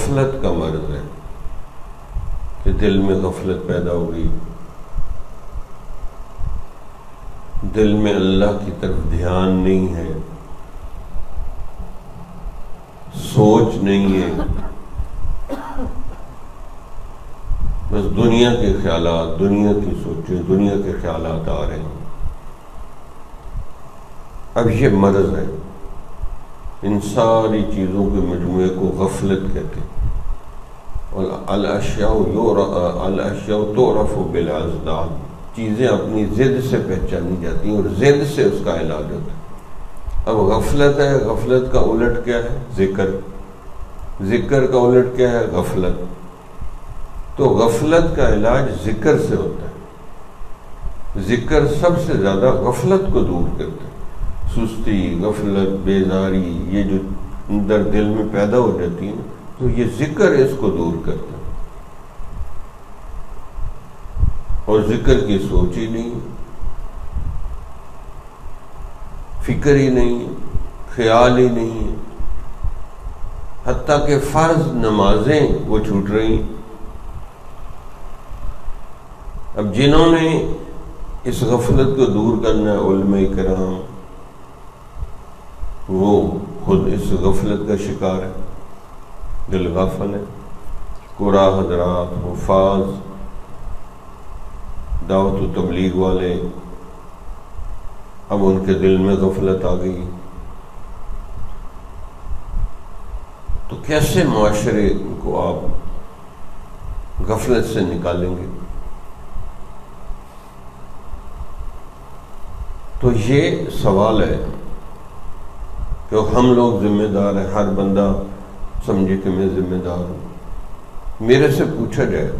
غفلت کا مرض ہے کہ دل میں غفلت پیدا ہو گئی، دل میں اللہ کی طرف دھیان نہیں ہے، سوچ نہیں ہے، بس دنیا کے خیالات، دنیا کی سوچیں، دنیا کے خیالات آ رہے ہیں۔ اب یہ مرض ہے، ان ساری چیزوں کے مجموعے کو غفلت کہتے ہیں۔ اور الاشیاء تعرف بالاضداد، چیزیں اپنی ضد سے پہچانی جاتی ہیں اور ضد سے اس کا علاج ہوتا ہے۔ اب غفلت ہے، غفلت کا الٹ کیا ہے؟ ذکر، ذکر کا الٹ کیا ہے؟ غفلت۔ تو غفلت کا علاج ذکر سے ہوتا ہے۔ ذکر سب سے زیادہ غفلت کو دور کرتا ہے۔ سستی، غفلت، بیزاری، یہ جو اندر دل میں پیدا ہو جاتی ہے تو یہ ذکر اس کو دور کرتا ہے۔ اور ذکر کی سوچ ہی نہیں، فکر ہی نہیں، خیال ہی نہیں، حتیٰ کہ فرض نمازیں وہ چھوٹ رہی۔ اب جنہوں نے اس غفلت کو دور کرنا ہے، علماء کرام، وہ خود اس غفلت کا شکار ہے، دل غافل ہے۔ قرآ حضرات، حفاظ، دعوت و تبلیغ والے، اب ان کے دل میں غفلت آ گئی، تو کیسے معاشرے کو آپ غفلت سے نکالیں گے؟ تو یہ سوال ہے کہ ہم لوگ ذمہ دار ہیں، ہر بندہ سمجھے کہ میں ذمہ دار ہوں۔ میرے سے پوچھا جائے گا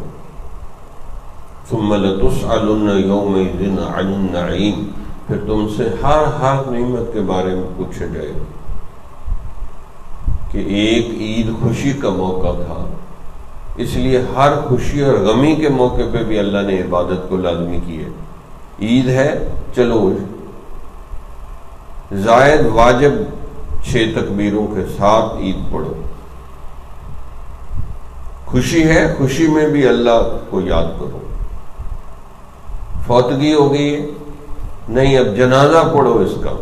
ثم لتسألن یومئذ عن النعیم، پھر تم سے ہر نعمت کے بارے میں پوچھا جائے گا کہ ایک عید خوشی کا موقع تھا، اس لیے ہر خوشی اور غمی کے موقع پہ بھی اللہ نے عبادت کو لازمی کی ہے۔ عید ہے، چلو زائد واجب 6 تکبیروں کے ساتھ عید پڑھو۔ خوشی ہے، خوشی میں بھی اللہ کو یاد کرو۔ فوتگی ہو گئی ہے، نہیں اب جنازہ پڑھو اس کا،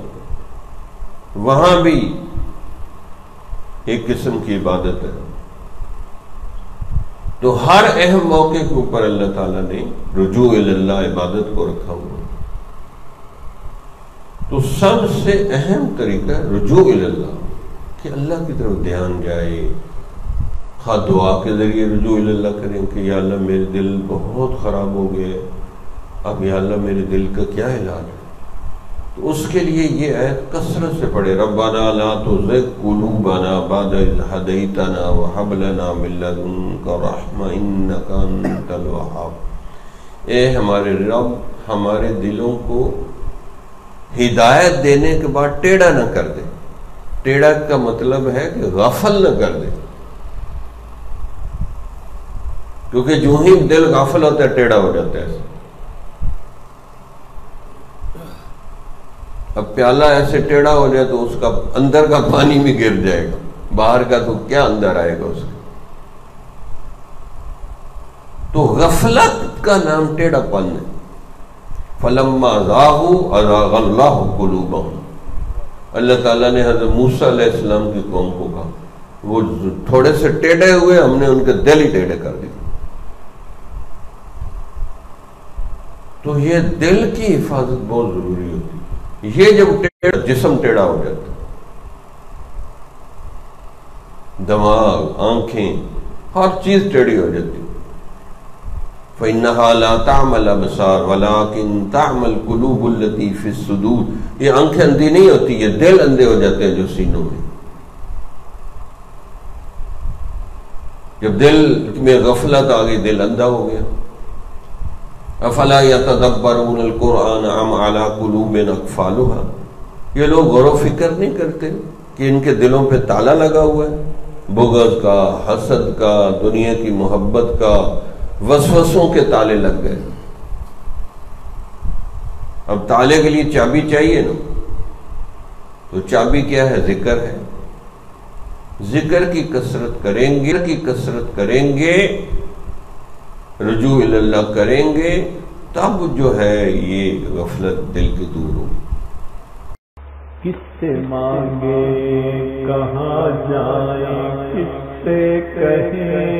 وہاں بھی ایک قسم کی عبادت ہے۔ تو ہر اہم موقع کے اوپر اللہ تعالیٰ نے رجوع اللہ، عبادت کو رکھا ہوا۔ تو سب سے اہم طریقہ ہے رجوع اللہ، کہ اللہ کی طرف دھیان جائے۔ خواہ دعا کے ذریعے رجوع اللہ کریں کہ یا اللہ میرے دل بہت خراب ہو گئے، اب یا اللہ میرے دل کا کیا علاج ہے؟ تو اس کے لیے یہ آیت کثرت سے پڑھے، ربنا لا تزغ قلوبنا بعد اذ ہدیتنا وہب لنا من لدنک رحمۃ انک انت الوہاب۔ اے ہمارے رب، ہمارے دلوں کو ہدایت دینے کے بعد ٹیڑھا نہ کر دے۔ ٹیڑھا کا مطلب ہے کہ غافل نہ کر دے، کیونکہ جو ہی دل غافل ہوتا ہے ٹیڑھا ہو جاتا ہے۔ اب پیالہ ایسے ٹیڑھا ہو جائے تو اس کا اندر کا پانی بھی گر جائے گا، باہر کا تو کیا اندر آئے گا اس کے۔ تو غفلت کا نام ٹیڑھا پن ہے۔ فلما زاغوا ازاغ اللہ قلوبہم، اللہ تعالیٰ نے حضرت موسیٰ علیہ السلام کی قوم کو کہا، وہ تھوڑے سے ٹیڑھے ہوئے، ہم نے ان کے دل ہی ٹیڑھے کر دیے۔ تو یہ دل کی حفاظت بہت ضروری ہوتی ہے۔ یہ جب جسم ٹیڑھا ہو جاتا ہے، دماغ، آنکھیں، ہر چیز ٹیڑھی ہو جاتی ہے۔ فَإِنَّهَا لَا تَعْمَى الْأَبْصَارُ وَلَكِنْ تَعْمَى الْقُلُوبُ الَّتِي فِي الصُّدُورِ، یہ آنکھیں اندھی نہیں ہوتی، یہ دل اندھے ہو جاتے ہیں جو سینوں میں۔ جب دل میں غفلت آ گئی، دل اندھا ہو گیا۔ أَفَلَا يَتَدَبَّرُونَ الْقُرْآنَ أَمْ عَلَىٰ قُلُوبٍ أَقْفَالُهَا، یہ لوگ غور و فکر نہیں کرتے کہ ان کے دلوں پہ تالا لگا ہوا ہے، بغض کا، حسد کا، دنیا کی محبت کا، وسوسوں کے تالے لگ گئے۔ اب تالے کے لیے چابی چاہیے نا، تو چابی کیا ہے؟ ذکر ہے۔ ذکر کی کثرت کریں گے رجوع اللہ کریں گے، تب جو ہے یہ غفلت دل کی دور ہوگی۔ کس سے مانگے کہاں جائیں، کس سے کہیں